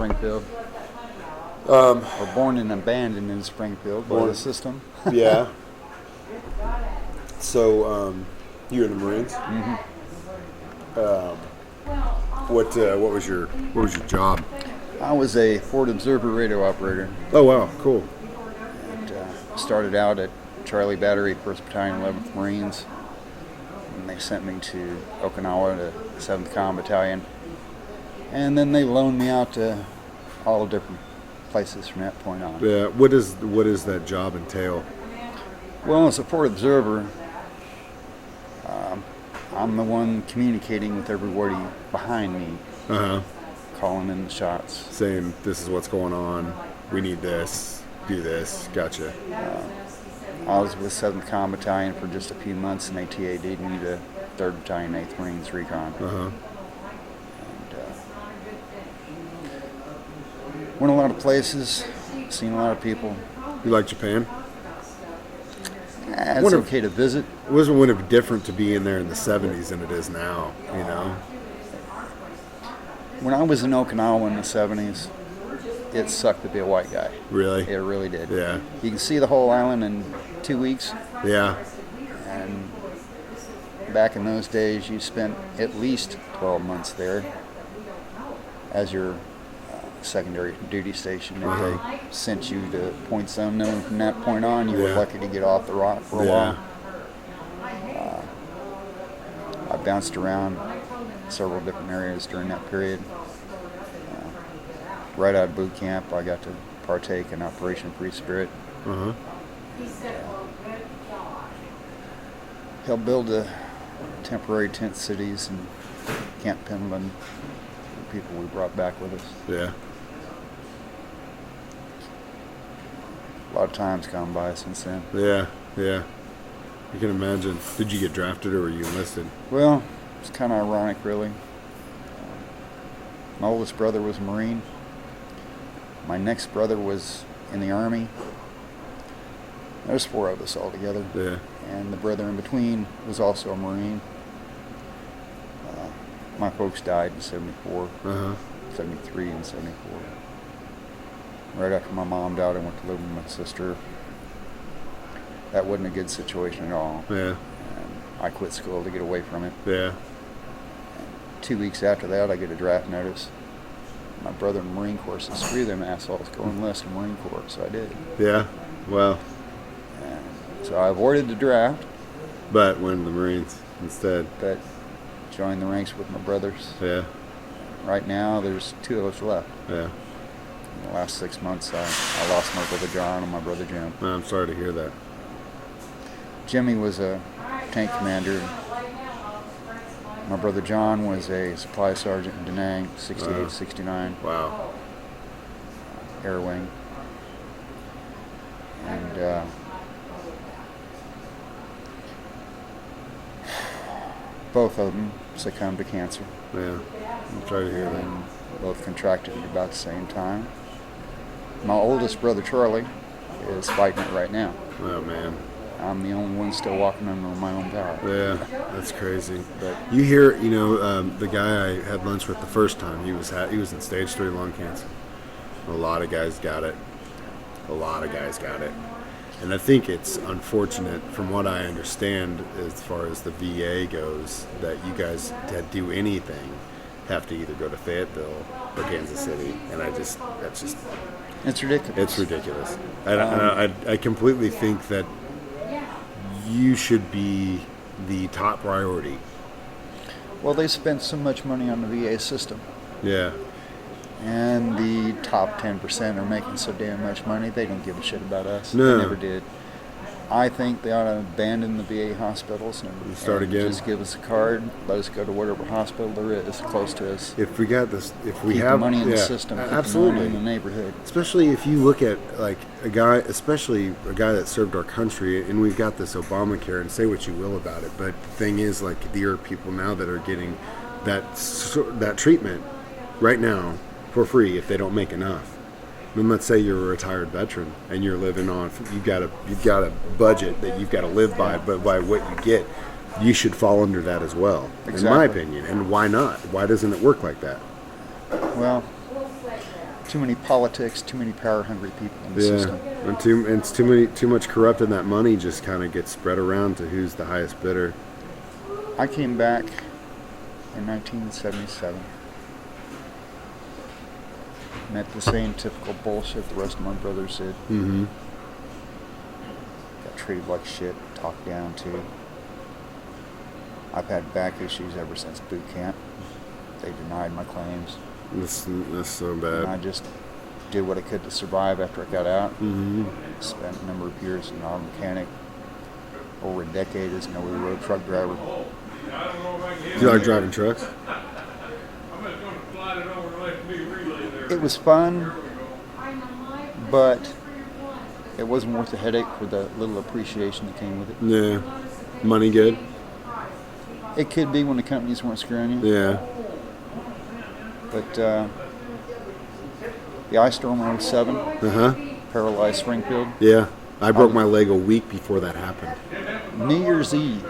Springfield. Or born and abandoned in Springfield by the system. Yeah. So, you're in the Marines? Mm-hmm. What was your job? I was a Ford Observer radio operator. Oh wow, cool. And, started out at Charlie Battery, 1st Battalion, 11th Marines. And they sent me to Okinawa to 7th Comm Battalion. And then they loaned me out to all different places from that point on. Yeah. What does that job entail? Well, as a Ford Observer, I'm the one communicating with everybody behind me, calling in the shots. Saying, this is what's going on, we need this, do this, gotcha. I was with 7th Comm Battalion for just a few months, and they TA'd me to 3rd Battalion, 8th Marines Recon. And, went a lot of places, seen a lot of people. You like Japan? It's okay to visit. Would it be different to be in there in the 70s than it is now, you know? When I was in Okinawa in the 70s, it sucked to be a white guy. Really? It really did. Yeah. You can see the whole island in 2 weeks. Yeah. And back in those days, you spent at least 12 months there as your secondary duty station. If they sent you to point zone, and from that point on, you were lucky to get off the rock for a while. I bounced around several different areas during that period. Right out of boot camp, I got to partake in Operation Free Spirit. Helped build the temporary tent cities in Camp Pendleton. The people we brought back with us. Yeah. A lot of time's gone by since then. Yeah, yeah. You can imagine. Did you get drafted or were you enlisted? Well, it's kind of ironic, really. My oldest brother was a Marine. My next brother was in the Army. There's 4 of us all together. Yeah. And the brother in between was also a Marine. My folks died in 74, 73 and 74. Right after my mom died, I went to live with my sister. That wasn't a good situation at all. Yeah. And I quit school to get away from it. Yeah. 2 weeks after that, I get a draft notice. My brother in the Marine Corps says, 3 of them assholes go enlist in the Marine Corps. So I did. Yeah. Well. And so I avoided the draft. But went in the Marines instead. But joined the ranks with my brothers. Yeah. Right now, there's 2 of us left. Yeah. In the last 6 months, I lost my brother John and my brother Jim. I'm sorry to hear that. Jimmy was a tank commander. My brother John was a supply sergeant in Da Nang, 68, 69. Wow. Air Wing. And both of them succumbed to cancer. Yeah. I'm sorry to hear that. And both contracted it about the same time. My oldest brother Charlie is fighting it right now. Oh man. I'm the only one still walking under my own power. Yeah, that's crazy. But you hear, the guy I had lunch with the first time, he was in stage 3 lung cancer. A lot of guys got it. And I think it's unfortunate, from what I understand, as far as the VA goes, that you guys that do anything have to either go to Fayetteville or Kansas City, and it's ridiculous. It's ridiculous. I completely think that you should be the top priority. Well, they spent so much money on the VA system. Yeah. And the top 10% are making so damn much money, they don't give a shit about us. No. They never did. I think they ought to abandon the VA hospitals and start again. Just give us a card, let us go to whatever hospital there is close to us. If we got this, if we keep have the money in the system, keep absolutely. the money in the neighborhood. Especially if you look at like a guy that served our country, and we've got this Obamacare, and say what you will about it, but the thing is, like, there are people now that are getting that treatment right now for free if they don't make enough. And let's say you're a retired veteran and you're living on, you've got a budget that you've got to live by, but by what you get, you should fall under that as well, in my opinion. And why not? Why doesn't it work like that? Well, too many politics, too many power-hungry people in the Yeah, system. and it's too much corrupt, and that money just kind of gets spread around to who's the highest bidder. I came back in 1977. Met the same typical bullshit the rest of my brothers did. Mm-hmm. Got treated like shit, talked down to. I've had back issues ever since boot camp. They denied my claims. That's so And I bad. just did what I could to survive after I got out. Mm-hmm. Spent a number of years as an auto mechanic. Over a decade as an over-the-road truck driver. Do you like driving trucks? It was fun, but it wasn't worth the headache for the little appreciation that came with it. Yeah. Money good? It could be when the companies weren't screwing you. Yeah. But the ice storm in 07 Uh-huh. paralyzed Springfield. Yeah. I broke my leg a week before that happened. New Year's Eve,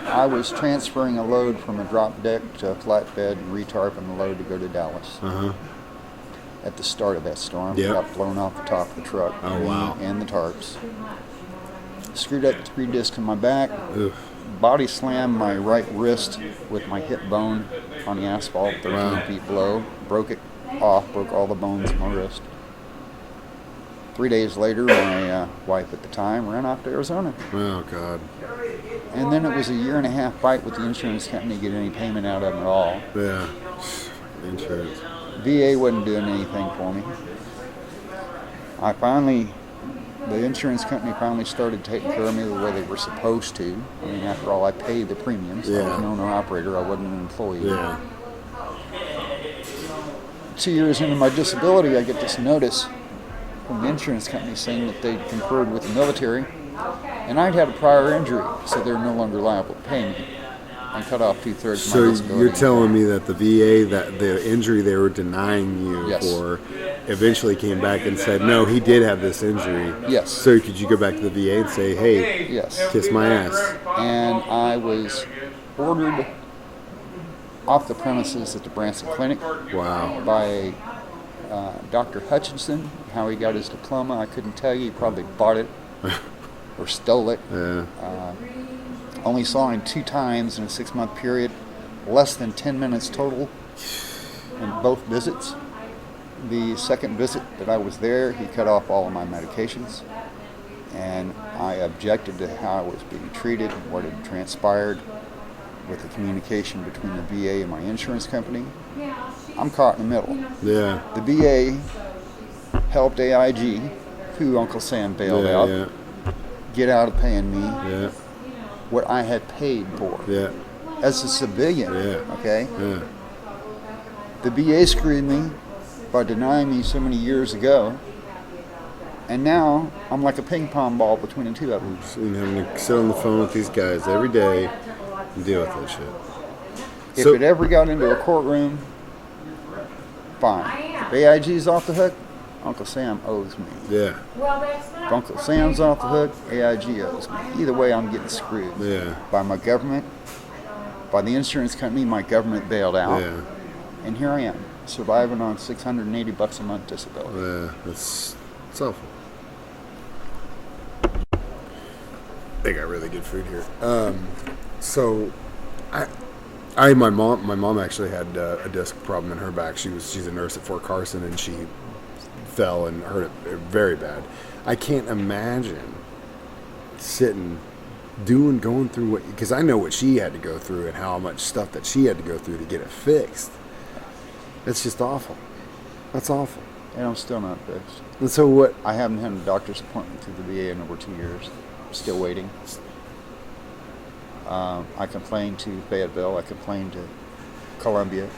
I was transferring a load from a drop deck to a flatbed and retarping the load to go to Dallas. Uh-huh. At the start of that storm, Yep. got blown off the top of the truck. Oh, me wow. And the tarps. Screwed up the 3 discs in my back. Ugh. Body slammed my right wrist with my hip bone on the asphalt 13 Wow. feet below. Broke it off, broke all the bones in my wrist. 3 days later, my wife at the time ran off to Arizona. Oh, God. And then it was a 1.5-year fight with the insurance company to get any payment out of them at all. Yeah. Insurance. VA wasn't doing anything for me. The insurance company finally started taking care of me the way they were supposed to. I mean, after all, I paid the premiums. I was Yeah. an owner-operator. I wasn't an employee. Yeah. 2 years into my disability, I get this notice from the insurance company saying that they'd conferred with the military, and I'd had a prior injury, so they're no longer liable to pay me, and cut off 2/3 of my So disability. you're telling me that the VA, that the injury they were denying you Yes. for, eventually came back and said, no, he did have this injury. Yes. So could you go back to the VA and say, hey, Yes. kiss my ass? And I was ordered off the premises at the Branson Clinic Wow. by Dr. Hutchinson. How he got his diploma, I couldn't tell you. He probably bought it or stole it. Yeah. Only saw him 2 times in a 6-month period, less than 10 minutes total in both visits. The second visit that I was there, he cut off all of my medications, and I objected to how I was being treated and what had transpired with the communication between the VA and my insurance company. I'm caught in the middle. Yeah. The VA helped AIG, who Uncle Sam bailed Yeah. out, Yeah. get out of paying me Yeah. what I had paid for Yeah. as a civilian. Yeah. Okay? Yeah. The VA screwed me by denying me so many years ago, and now I'm like a ping pong ball between the two of them. And having to sit on the phone with these guys every day and deal with that shit. If So- it ever got into a courtroom, fine. If AIG's off the hook, Uncle Sam owes me. Yeah. If Uncle Sam's off the hook, AIG owes me. Either way, I'm getting screwed. Yeah. By my government, by the insurance company my government bailed out, Yeah. and here I am, surviving on $680 a month disability. Yeah. It's awful. They got really good food here. So, my mom actually had a disc problem in her back. She's a nurse at Fort Carson, and she fell and hurt it very bad. I can't imagine going through what, because I know what she had to go through and how much stuff that she had to go through to get it fixed. It's just awful. That's awful. And I'm still not fixed. And so what? I haven't had a doctor's appointment through the VA in over 2 years. Still waiting. I complained to Fayetteville. I complained to Columbia.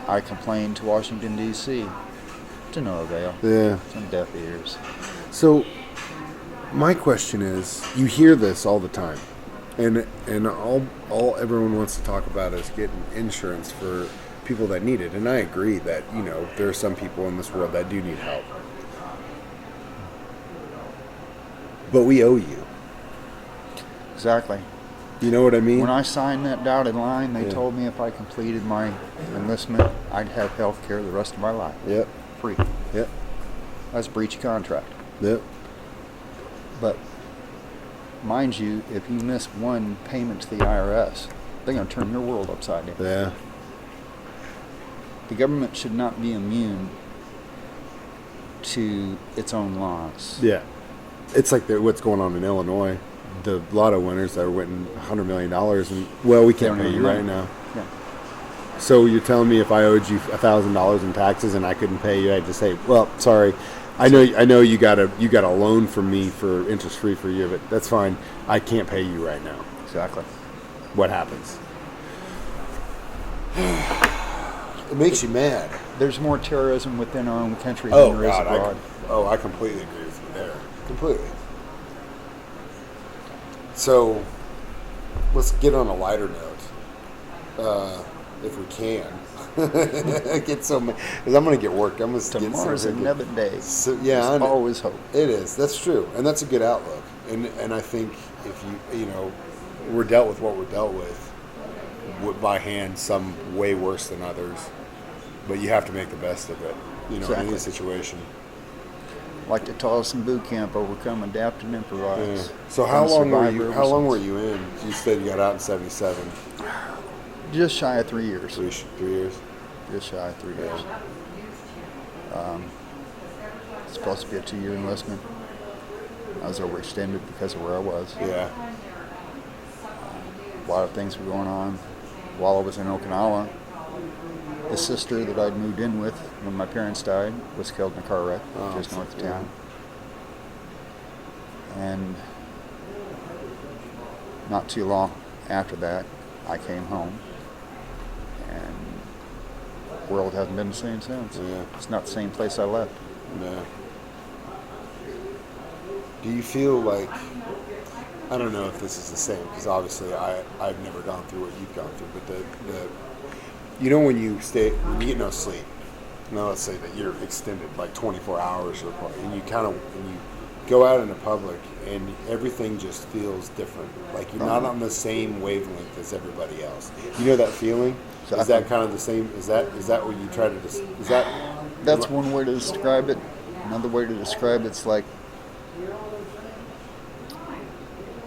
I complained to Washington, D.C. To no avail. Yeah. Some deaf ears. So my question is, you hear this all the time, and all everyone wants to talk about is getting insurance for people that need it. And I agree that, there are some people in this world that do need help. But we owe you. Exactly. You know what I mean? When I signed that dotted line, they Yeah. told me if I completed my enlistment, I'd have health care the rest of my life. Yep. Free. Yep. That's breach of contract. Yep. But mind you, if you miss one payment to the IRS, they're going to turn your world upside down. Yeah. The government should not be immune to its own laws. Yeah. It's like what's going on in Illinois. The lotto winners that are winning $100 million, and well, we can't They don't pay know you your right money. now. Yeah. So you're telling me if I owed you $1,000 in taxes and I couldn't pay you, I'd just say, well, sorry, I know you got a loan from me for interest free for a year, but that's fine. I can't pay you right now. Exactly. What happens? It makes you mad. There's more terrorism within our own country than there is abroad. I completely agree with you there. Completely. So, let's get on a lighter note, if we can. Get so mad, because I'm going to get work. I'm going to get Tomorrow's another day. So, yeah, There's I know. always hope. It is. That's true, and that's a good outlook. And I think if we're dealt with what we're dealt with by hand, some way worse than others, but you have to make the best of it. In Exactly. any situation. Like the Tolson boot camp, overcome, adapt, and improvise. Yeah. So how And long were survive you? ever How long since. were you in? You said you got out in '77. Just shy of 3 years. 3 years. Just shy of 3 years. It's supposed to be a 2-year enlistment. I was overextended because of where I was. Yeah. A lot of things were going on. While I was in Okinawa, the sister that I'd moved in with when my parents died was killed in a car wreck just north of town. And not too long after that, I came home. And the world hasn't been the same since. Yeah. It's not the same place I left. Yeah. Do you feel like, I don't know if this is the same, because obviously I've never gone through what you've gone through, but when you get no sleep, now let's say that you're extended like 24 hours or and you go out into public and everything just feels different. Like you're not on the same wavelength as everybody else. You know that feeling? Exactly. Is that kind of the same? Is that what you try to? Is that? That's one way to describe it. Another way to describe it's like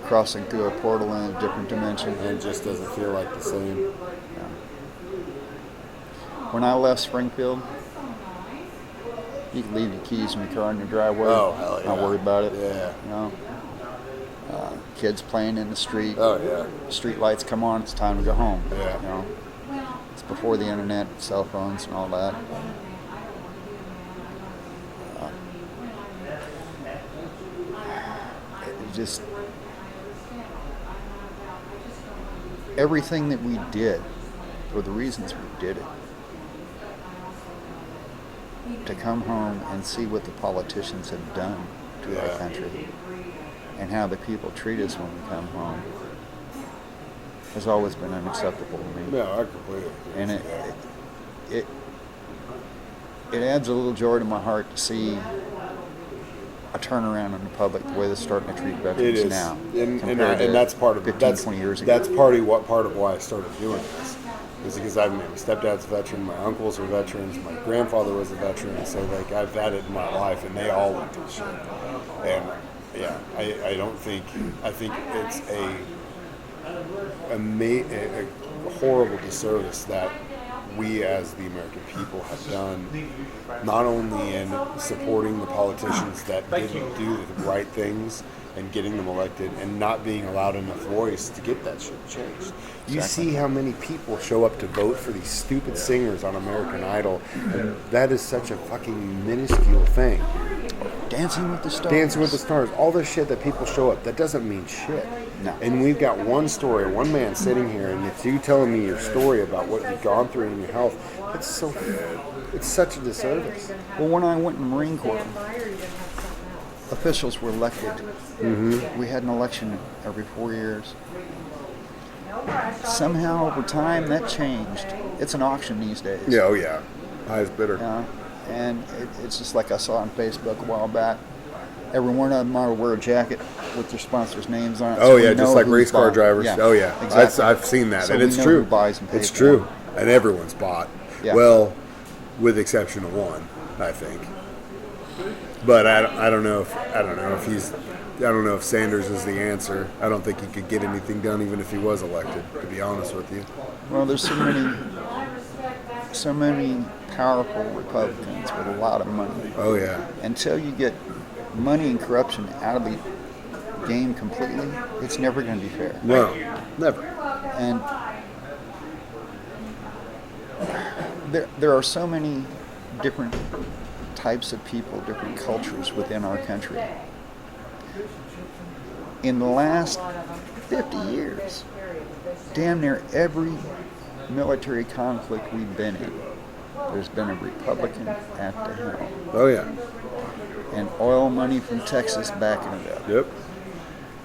crossing through a portal in a different dimension. And it just doesn't feel like the same. When I left Springfield, you could leave your keys in your car in your driveway. Oh, hell yeah. Not worry about it. Yeah. Kids playing in the street. Oh yeah. Street lights come on. It's time to go home. Yeah. It's before the internet, cell phones, and all that. It just everything that we did for the reasons we did it. To come home and see what the politicians have done to our country and how the people treat us when we come home has always been unacceptable to me. No, I completely agree. And with it adds a little joy to my heart to see a turnaround in the public the way they're starting to treat it veterans is, now. and compared to that's part of 15, 20 years ago. That's part of why I started doing this. Is because my stepdad's a veteran, my uncles were veterans, my grandfather was a veteran, so like I've had it in my life, and they all went through shit. And yeah, I think it's a horrible disservice that we as the American people have done, not only in supporting the politicians that didn't do the right things and getting them elected and not being allowed enough voice to get that shit changed. You see how many people show up to vote for these stupid singers on American Idol, and that is such a fucking minuscule thing. Dancing with the Stars. Dancing with the Stars, all this shit that people show up, that doesn't mean shit. No. And we've got one story, one man sitting here, and it's you telling me your story about what you've gone through in your health. It's such a disservice. Well, when I went in the Marine Corps, officials were elected. Mm-hmm. We had an election every 4 years. Somehow, over time, that changed. It's an auction these days. Yeah, oh yeah. Highest bidder. And it's just like I saw on Facebook a while back. every one of them ought to wear a jacket with their sponsors' names on it. Oh we yeah, know just like who's race car buying. drivers. Yeah, Oh yeah, exactly. I've seen that, So and we it's know true. who buys and pays It's for true, them. and everyone's bought. Yeah. Well, with the exception of one, I think. But I don't know if Sanders is the answer. I don't think he could get anything done even if he was elected, to be honest with you. Well, there's so many powerful Republicans with a lot of money. Oh yeah. Until you get money and corruption out of the game completely, it's never going to be fair. No, never. And there are so many different types of people, different cultures within our country. In the last 50 years, damn near every military conflict we've been in, there's been a Republican at the helm. Oh yeah. And oil money from Texas backing it up. Yep.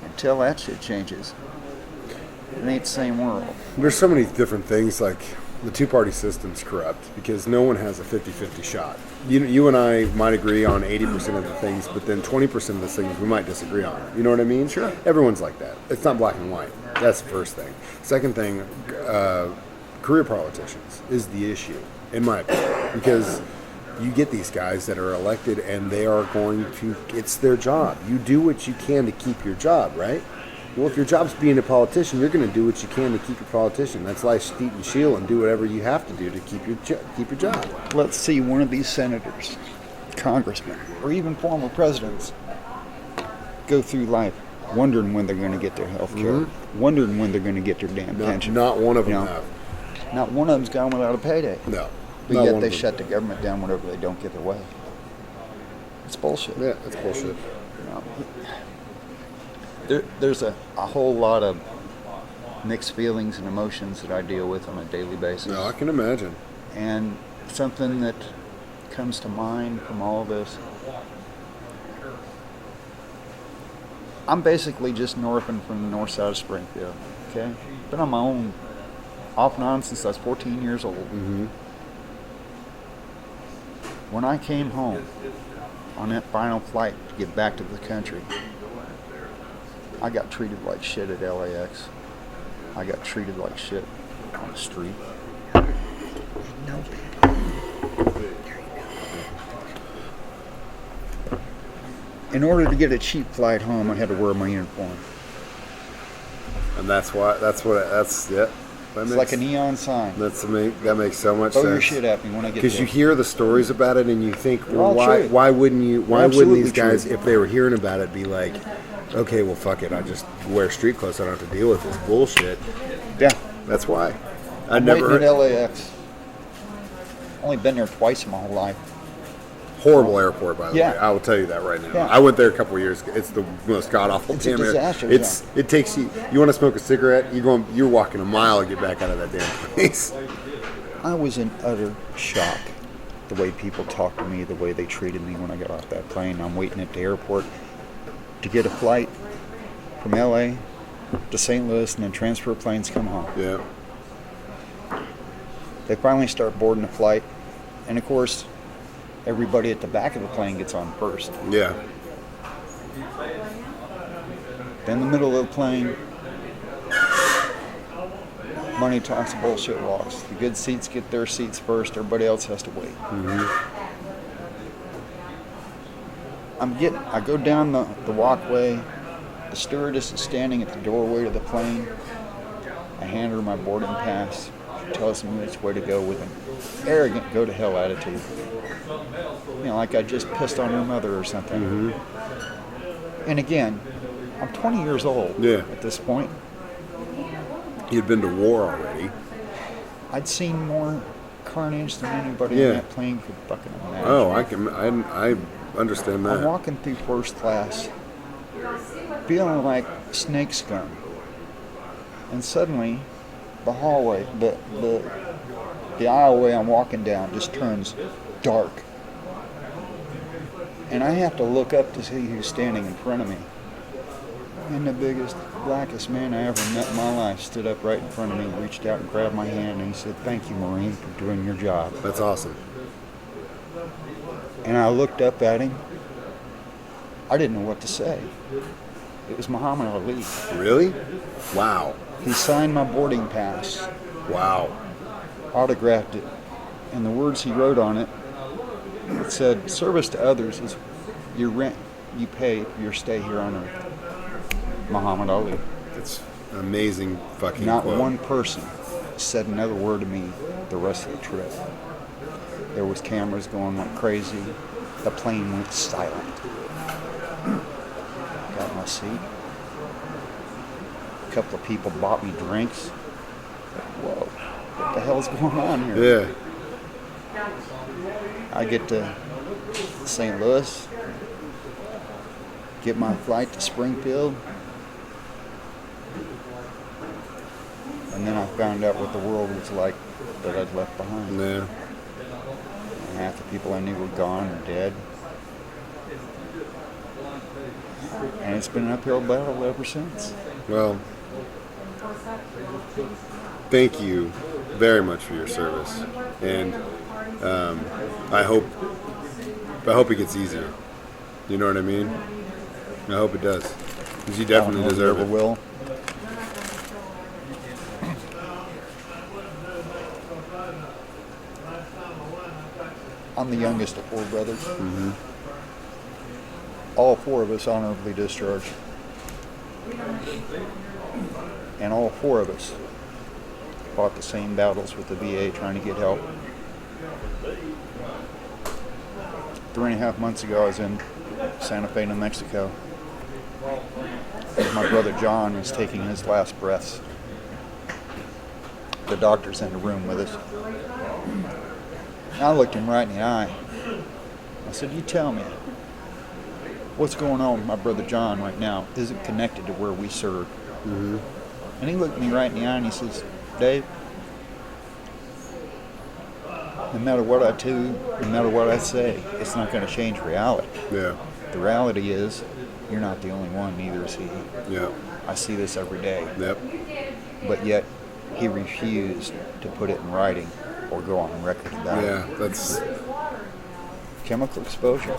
Until that shit changes, it ain't the same world. There's so many different things, like the two-party system's corrupt because no one has a 50-50 shot. You and I might agree on 80% of the things, but then 20% of the things we might disagree on. You know what I mean? Sure. Everyone's like that. It's not black and white. That's the first thing. Second thing, career politicians is the issue, in my opinion, because you get these guys that are elected and they are going to, it's their job. You do what you can to keep your job, right? Well, if your job's being a politician, you're going to do what you can to keep your politician. That's life, steep and shield, and do whatever you have to do to keep your job. Let's see one of these senators, congressmen, or even former presidents go through life wondering when they're going to get their health care, wondering when they're going to get their damn pension. Not one of them You know, have. Not one of them's gone without a payday. No. But not yet one they of them. shut the government down whenever they don't get their way. It's bullshit. Yeah, that's bullshit. You know, there's a whole lot of mixed feelings and emotions that I deal with on a daily basis. No, I can imagine. And something that comes to mind from all this, I'm basically just northing from the north side of Springfield, okay? Been on my own off and on since I was 14 years old. Mm-hmm. When I came home on that final flight to get back to the country, I got treated like shit at LAX. I got treated like shit on the street. In order to get a cheap flight home, I had to wear my uniform. And that's yeah. It's like a neon sign. That makes so much Throw sense. your shit at me when I get there. Because you hear the stories about it and you think, They're well, all true. why wouldn't Absolutely these guys, true. if they were hearing about it, be like, okay, well, fuck it, I just wear street clothes, I don't have to deal with this bullshit. Yeah. That's why. I'm waiting at LAX. Only been there twice in my whole life. Horrible airport, by the Yeah. way. I will tell you that right now. Yeah. I went there a couple of years ago. It's the most god awful It's a damn disaster It takes you. You want to smoke a cigarette? You're walking a mile to get back out of that damn place. I was in utter shock. The way people talked to me, the way they treated me when I got off that plane. I'm waiting at the airport to get a flight from LA to St. Louis, and then transfer planes come home. Yeah. They finally start boarding the flight, and of course, everybody at the back of the plane gets on first. Yeah. Then the middle of the plane, money talks, bullshit walks. The good seats get their seats first. Everybody else has to wait. Mm-hmm. I go down the walkway. The stewardess is standing at the doorway to the plane. I hand her my boarding pass. She tells me which way to go with an arrogant go-to-hell attitude. You know, like I just pissed on her mother or something. Mm-hmm. And again, I'm 20 years old at this point. You'd been to war already. I'd seen more carnage than anybody on that plane could fucking imagine. Oh, I understand that. I'm walking through first class, feeling like snake scum. And suddenly, the hallway, the aisleway I'm walking down just turns dark. And I have to look up to see who's standing in front of me. And the biggest, blackest man I ever met in my life stood up right in front of me, reached out and grabbed my hand, and he said, "Thank you, Marine, for doing your job." That's awesome. And I looked up at him. I didn't know what to say. It was Muhammad Ali. Really? Wow. He signed my boarding pass, Wow. autographed it, and the words he wrote on it, it said, "Service to others is your rent you pay for your stay here on earth." Muhammad Ali. It's an amazing fucking Not quote. one person said another word to me the rest of the trip. There was cameras going like crazy. The plane went silent. Got my seat. A couple of people bought me drinks. Whoa, what the hell's going on here? Yeah. I get to St. Louis, get my flight to Springfield, and then I found out what the world was like that I'd left behind. Yeah. And half the people I knew were gone or dead. And it's been an uphill battle ever since. Well, thank you very much for your service, and I hope it gets easier. You know what I mean? I hope it does, because you definitely deserve Never it. will. I'm the youngest of four brothers. Mm-hmm. All four of us honorably discharged. And all four of us fought the same battles with the VA trying to get help. 3.5 months ago, I was in Santa Fe, New Mexico. My brother John was taking his last breaths. The doctor's in the room with us. I looked him right in the eye. I said, "You tell me, what's going on with my brother John right now isn't connected to where we served." Mm-hmm. And he looked me right in the eye and he says, "Dave, no matter what I do, no matter what I say, it's not going to change reality. Yeah. The reality is, you're not the only one, neither is he. Yeah. I see this every day." Yep. But yet, he refused to put it in writing or go on record about Yeah. it. That's. Chemical exposure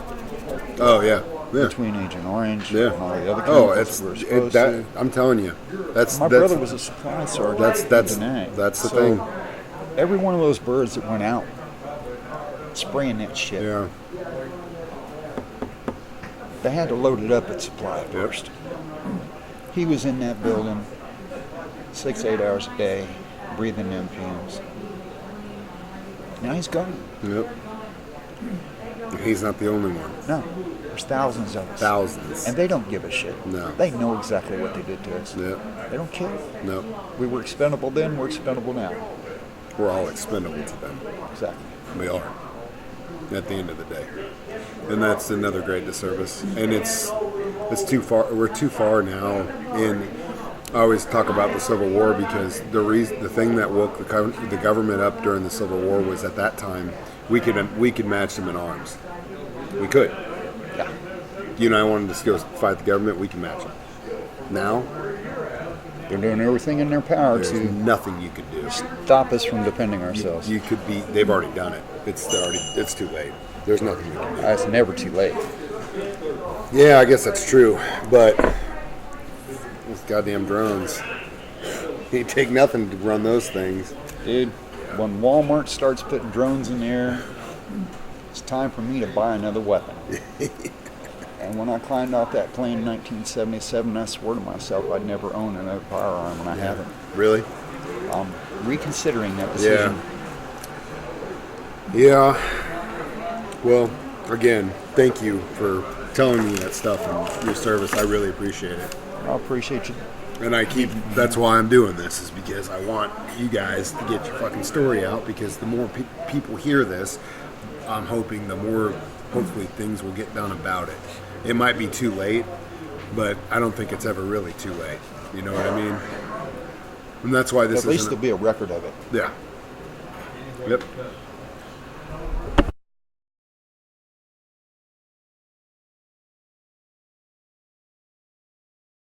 Oh yeah. Yeah. between Agent Orange Yeah. and all the other Oh, chemicals it's we were exposed that. to. I'm telling you, that's My that's brother was a supply sergeant. that's in Penang. that's the So, thing. Every one of those birds that went out, spraying that shit, Yeah. they had to load it up at supply Yep. first. He was in that building 6-8 hours a day, breathing them fumes. Now he's gone. Yep. He's not the only one. No, there's thousands of us. Thousands. And they don't give a shit. No. They know exactly what they did to us. Yep. They don't care. No. We were expendable then, we're expendable now. We're all expendable to them. Exactly. We are. At the end of the day. And that's another great disservice. And it's too far. We're too far now. And I always talk about the Civil War because the thing that woke the government up during the Civil War was at that time we could match them in arms. We could. Yeah. You and I wanted to go fight the government. We can match them. Now They're doing everything in their power there's to nothing you could do. stop us from defending ourselves. You could be. They've already done it. It's too late. There's nothing you can do. It's never too late. Yeah, I guess that's true. But those goddamn drones, you take nothing to run those things. Dude, when Walmart starts putting drones in the air, it's time for me to buy another weapon. And when I climbed off that plane in 1977, I swore to myself I'd never own another firearm, and I haven't. Really? I'm reconsidering that decision. Yeah. Well, again, thank you for telling me that stuff and your service. I really appreciate it. I appreciate you. And that's why I'm doing this, is because I want you guys to get your fucking story out, because the more people hear this, I'm hoping the more, hopefully, things will get done about it. It might be too late, but I don't think it's ever really too late. You know what I mean? And that's why this At least isn't... there'll be a record of it. Yeah. Yep.